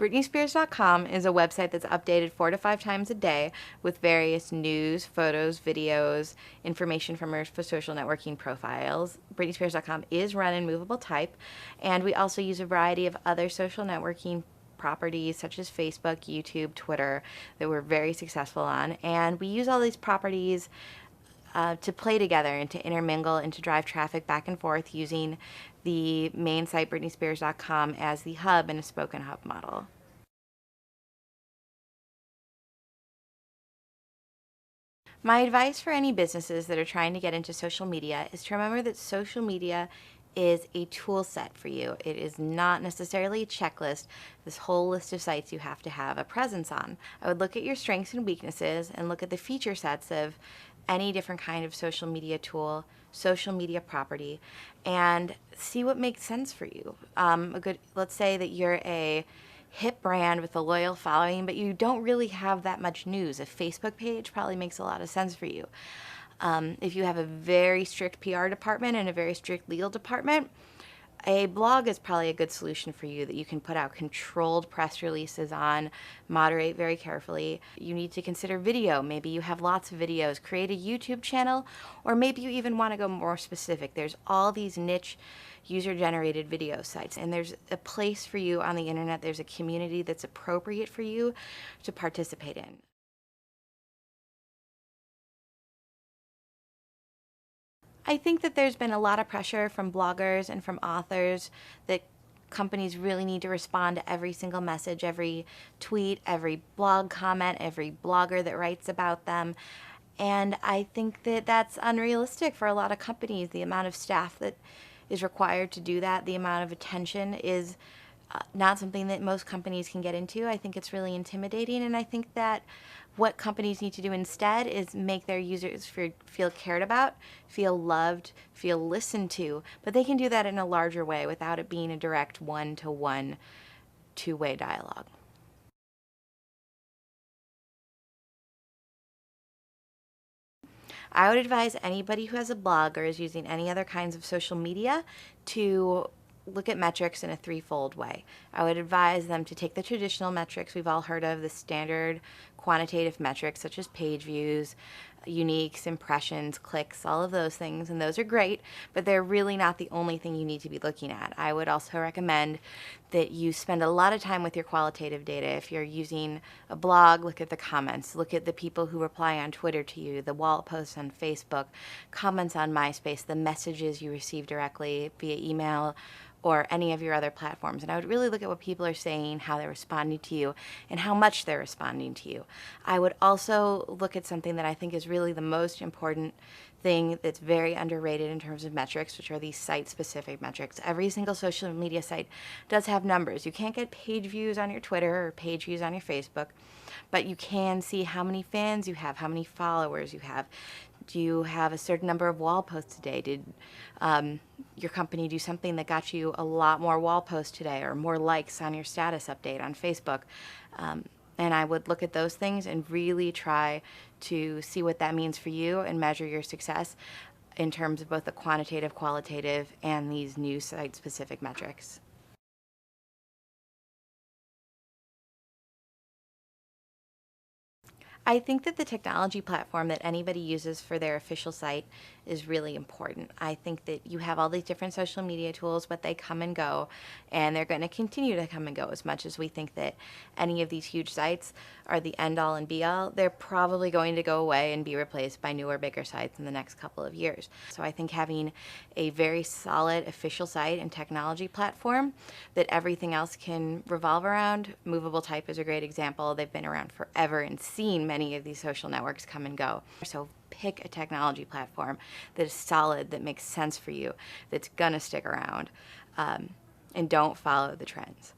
BritneySpears.com is a website that's updated 4 to 5 times a day with various news, photos, videos, information from her social networking profiles. BritneySpears.com is run in movable type, and we also use a variety of other social networking properties such as Facebook, YouTube, Twitter that we're very successful on. And we use all these properties to play together and to intermingle and to drive traffic back and forth using the main site BritneySpears.com as the hub in a spoken hub model. My advice for any businesses that are trying to get into social media is to remember that social media is a tool set for you. It is not necessarily a checklist, this whole list of sites you have to have a presence on. I would look at your strengths and weaknesses and look at the feature sets of any different kind of social media tool, social media property, and see what makes sense for you. Let's say that you're a hip brand with a loyal following, but you don't really have that much news. A Facebook page probably makes a lot of sense for you. If you have a very strict PR department and a very strict legal department, a blog is probably a good solution for you that you can put out controlled press releases on, moderate very carefully. You need to consider video. Maybe you have lots of videos. Create a YouTube channel, or maybe you even want to go more specific. There's all these niche user-generated video sites, and there's a place for you on the internet. There's a community that's appropriate for you to participate in. I think that there's been a lot of pressure from bloggers and from authors that companies really need to respond to every single message, every tweet, every blog comment, every blogger that writes about them. And I think that that's unrealistic for a lot of companies. The amount of staff that is required to do that, the amount of attention is not something that most companies can get into. I think it's really intimidating, and I think that what companies need to do instead is make their users feel cared about, feel loved, feel listened to, but they can do that in a larger way without it being a direct one-to-one, two-way dialogue. I would advise anybody who has a blog or is using any other kinds of social media to look at metrics in a threefold way. I would advise them to take the traditional metrics we've all heard of, the standard quantitative metrics such as page views, uniques, impressions, clicks, all of those things, and those are great, but they're really not the only thing you need to be looking at. I would also recommend that you spend a lot of time with your qualitative data. If you're using a blog, look at the comments, look at the people who reply on Twitter to you, the wall posts on Facebook, comments on MySpace, the messages you receive directly via email or any of your other platforms. And I would really look at what people are saying, how they're responding to you, and how much they're responding to you. I would also look at something that I think is really the most important thing that's very underrated in terms of metrics, which are these site-specific metrics. Every single social media site does have numbers. You can't get page views on your Twitter or page views on your Facebook, but you can see how many fans you have, how many followers you have. Do you have a certain number of wall posts a day? Did your company do something that got you a lot more wall posts today or more likes on your status update on Facebook? And I would look at those things and really try to see what that means for you and measure your success in terms of both the quantitative, qualitative, and these new site-specific metrics. I think that the technology platform that anybody uses for their official site is really important. I think that you have all these different social media tools, but they come and go, and they're going to continue to come and go. As much as we think that any of these huge sites are the end-all and be-all, they're probably going to go away and be replaced by newer, bigger sites in the next couple of years. So I think having a very solid official site and technology platform that everything else can revolve around, movable type is a great example. They've been around forever and seen many of these social networks come and go. So pick a technology platform that is solid, that makes sense for you, that's gonna stick around, and don't follow the trends.